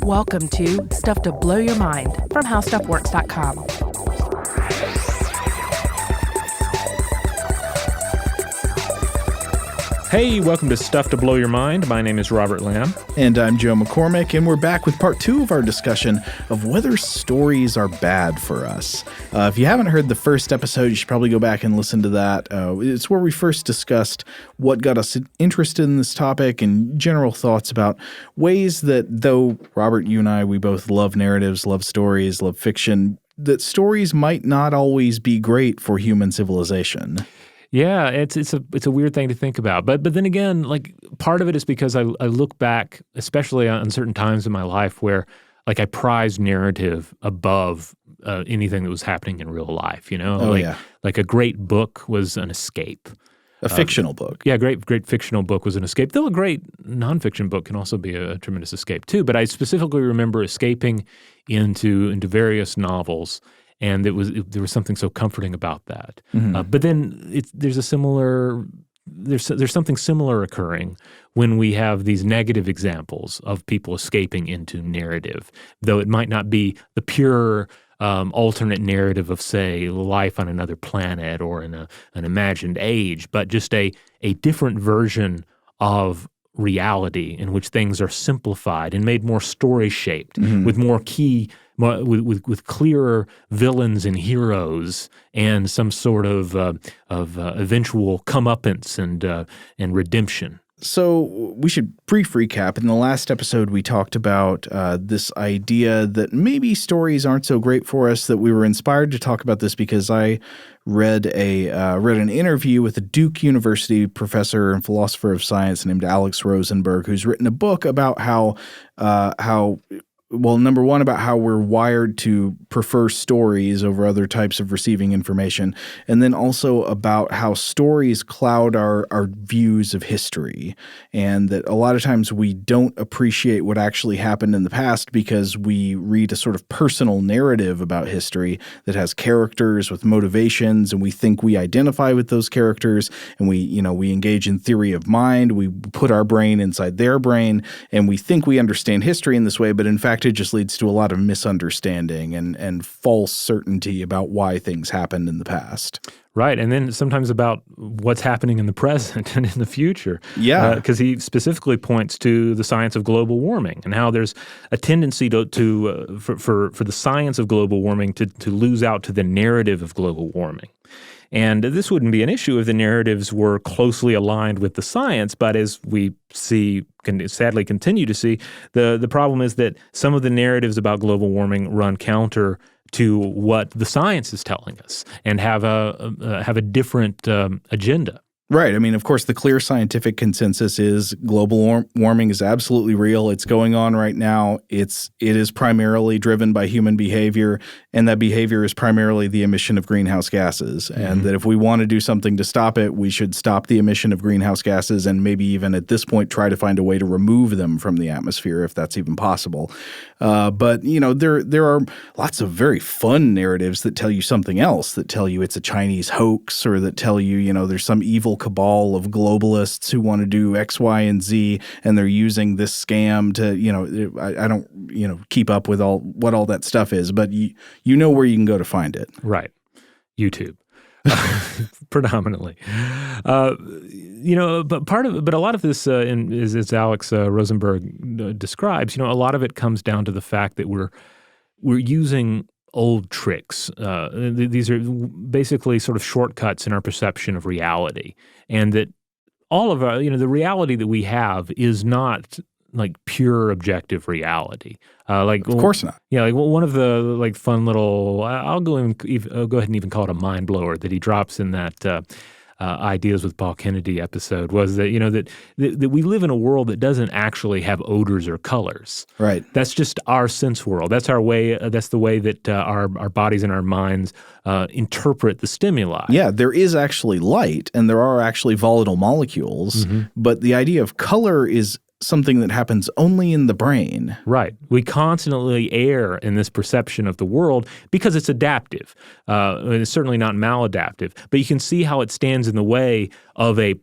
Welcome to Stuff to Blow Your Mind from HowStuffWorks.com. Hey, welcome to Stuff to Blow Your Mind. My name is Robert Lamb. And I'm Joe McCormick, and we're back with part 2 of our discussion of whether stories are bad for us. If you haven't heard the first episode, you should probably go back and listen to that. It's where we first discussed what got us interested in this topic and general thoughts about ways that, though Robert, you and I, we both love narratives, love stories, love fiction, that stories might not always be great for human civilization. Yeah, it's a weird thing to think about. But then again, like part of it is because I look back, especially on certain times in my life where like I prized narrative above anything that was happening in real life, you know? Like a great book was an escape. A fictional book. Yeah, great fictional book was an escape. Though a great nonfiction book can also be a tremendous escape too. But I specifically remember escaping into various novels. And there was something so comforting about that. Mm-hmm. But then there's something similar occurring when we have these negative examples of people escaping into narrative, though it might not be the pure alternate narrative of, say, life on another planet or in an imagined age, but just a different version of reality in which things are simplified and made more story-shaped, mm-hmm. with more with clearer villains and heroes and some sort of eventual comeuppance and redemption. So we should brief recap. In the last episode, we talked about this idea that maybe stories aren't so great for us, that we were inspired to talk about this because I read an interview with a Duke University professor and philosopher of science named Alex Rosenberg, who's written a book about how number one, about how we're wired to prefer stories over other types of receiving information, and then also about how stories cloud our views of history, and that a lot of times we don't appreciate what actually happened in the past because we read a sort of personal narrative about history that has characters with motivations, and we think we identify with those characters, and we engage in theory of mind. We put our brain inside their brain, and we think we understand history in this way, but in fact, it just leads to a lot of misunderstanding and false certainty about why things happened in the past. Right, and then sometimes about what's happening in the present and in the future. Yeah. Because he specifically points to the science of global warming and how there's a tendency for the science of global warming to lose out to the narrative of global warming. And this wouldn't be an issue if the narratives were closely aligned with the science, but as we sadly continue to see, the problem is that some of the narratives about global warming run counter to what the science is telling us and have a different agenda. Right. I mean, of course, the clear scientific consensus is global warming is absolutely real. It's going on right now. It is primarily driven by human behavior, and that behavior is primarily the emission of greenhouse gases. Mm-hmm. And that if we want to do something to stop it, we should stop the emission of greenhouse gases and maybe even at this point try to find a way to remove them from the atmosphere if that's even possible. But there are lots of very fun narratives that tell you something else, that tell you it's a Chinese hoax, or that tell you, there's some evil cabal of globalists who want to do X, Y, and Z, and they're using this scam to, I don't, keep up with what all that stuff is, but you know where you can go to find it. Right. YouTube. Predominantly. But a lot of this, as Alex Rosenberg describes, a lot of it comes down to the fact that we're using old tricks. These are basically sort of shortcuts in our perception of reality, and that all of our, the reality that we have is not like pure objective reality. Of course not. Yeah, like one of the fun little, I'll go ahead and even call it a mind blower that he drops in that Ideas with Paul Kennedy episode was that that we live in a world that doesn't actually have odors or colors. Right. That's just our sense world. That's our way. That's the way that our bodies and our minds interpret the stimuli. Yeah, there is actually light, and there are actually volatile molecules, mm-hmm. but the idea of color is something that happens only in the brain. Right. We constantly err in this perception of the world because it's adaptive. It's certainly not maladaptive. But you can see how it stands in the way of a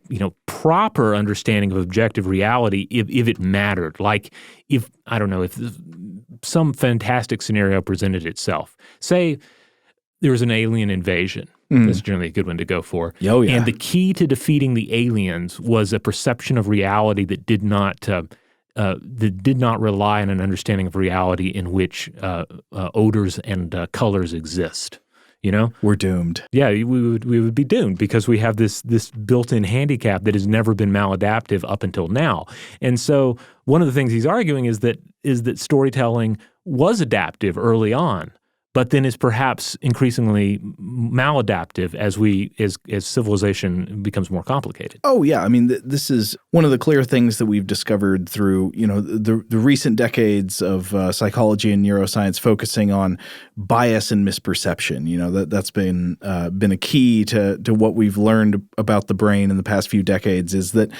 proper understanding of objective reality if it mattered. Like if some fantastic scenario presented itself. Say there was an alien invasion. That's generally a good one to go for. Oh, yeah. And the key to defeating the aliens was a perception of reality that did not rely on an understanding of reality in which odors and colors exist. We're doomed. Yeah, we would be doomed because we have this built-in handicap that has never been maladaptive up until now. And so one of the things he's arguing is that storytelling was adaptive early on, but then is perhaps increasingly maladaptive as civilization becomes more complicated. Oh, yeah. I mean, this is one of the clear things that we've discovered through, the recent decades of psychology and neuroscience focusing on bias and misperception. That's been a key to what we've learned about the brain in the past few decades is that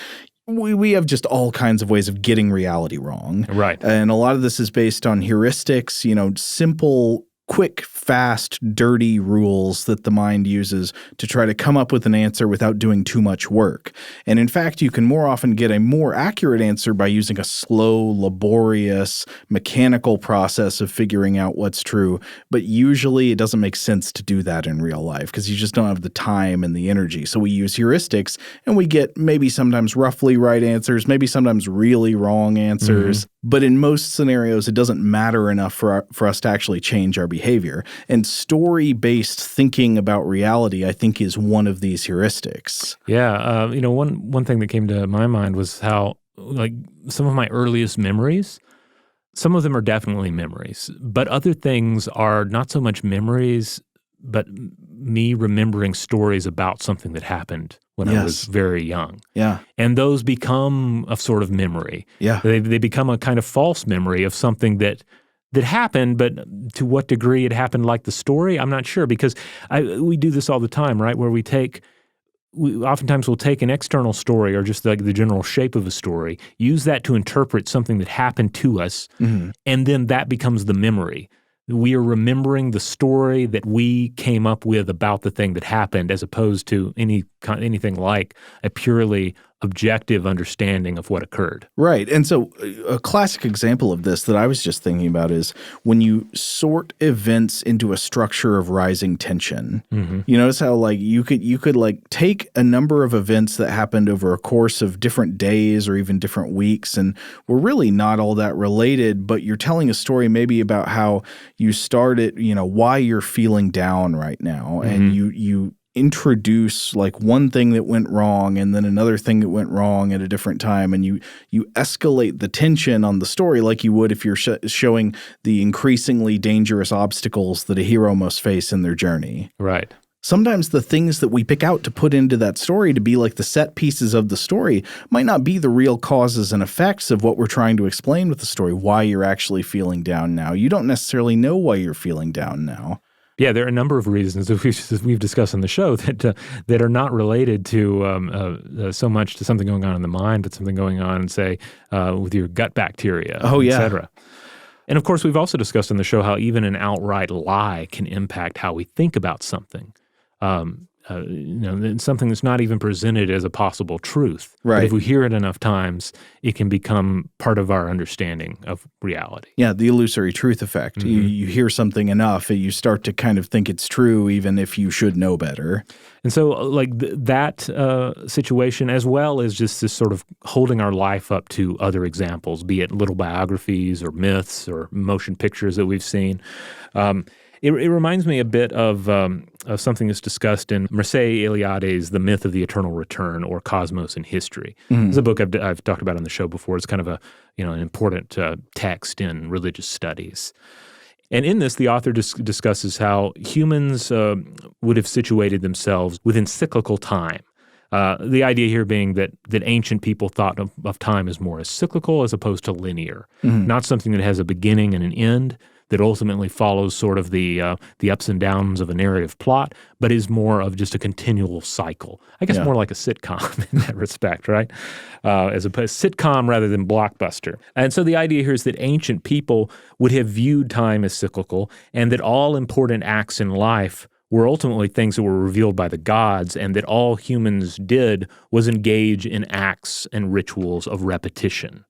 we have just all kinds of ways of getting reality wrong. Right. And a lot of this is based on heuristics, simple, quick, fast, dirty rules that the mind uses to try to come up with an answer without doing too much work. And in fact, you can more often get a more accurate answer by using a slow, laborious, mechanical process of figuring out what's true. But usually it doesn't make sense to do that in real life because you just don't have the time and the energy. So we use heuristics and we get maybe sometimes roughly right answers, maybe sometimes really wrong answers. But in most scenarios, it doesn't matter enough for us to actually change our behavior. And story-based thinking about reality, I think, is one of these heuristics. Yeah. One thing that came to my mind was how, like, some of my earliest memories, some of them are definitely memories, but other things are not so much memories, but me remembering stories about something that happened when I was very young. Yeah. And those become a sort of memory. Yeah. They become a kind of false memory of something that happened, but to what degree it happened like the story, I'm not sure, because we do this all the time, right, where we oftentimes we'll take an external story or just like the general shape of a story, use that to interpret something that happened to us, and then that becomes the memory. We are remembering the story that we came up with about the thing that happened as opposed to anything like a purely objective understanding of what occurred. Right. And so a classic example of this that I was just thinking about is when you sort events into a structure of rising tension. You notice how like you could like take a number of events that happened over a course of different days or even different weeks and were really not all that related, but you're telling a story maybe about how you started, why you're feeling down right now, and you introduce like one thing that went wrong and then another thing that went wrong at a different time, and you escalate the tension on the story like you would if you're showing the increasingly dangerous obstacles that a hero must face in their journey. Right. Sometimes the things that we pick out to put into that story to be like the set pieces of the story might not be the real causes and effects of what we're trying to explain with the story, why you're actually feeling down now. You don't necessarily know why you're feeling down now. Yeah, there are a number of reasons that we've discussed on the show that are not related to so much to something going on in the mind, but something going on, say, with your gut bacteria, et cetera. And of course, we've also discussed on the show how even an outright lie can impact how we think about something. Something that's not even presented as a possible truth. Right. But if we hear it enough times, it can become part of our understanding of reality. Yeah, the illusory truth effect. You hear something enough, you start to kind of think it's true even if you should know better. And so like that situation, as well as just this sort of holding our life up to other examples, be it little biographies or myths or motion pictures that we've seen, it reminds me a bit of something that's discussed in Mircea Eliade's The Myth of the Eternal Return, or Cosmos in History. It's a book I've talked about on the show before. It's kind of an important text in religious studies. And in this, the author discusses how humans would have situated themselves within cyclical time. The idea here being that ancient people thought of time as more as cyclical as opposed to linear, not something that has a beginning and an end, that ultimately follows sort of the ups and downs of a narrative plot, but is more of just a continual cycle. I guess more like a sitcom in that respect, right? As a sitcom rather than blockbuster. And so the idea here is that ancient people would have viewed time as cyclical, and that all important acts in life were ultimately things that were revealed by the gods, and that all humans did was engage in acts and rituals of repetition.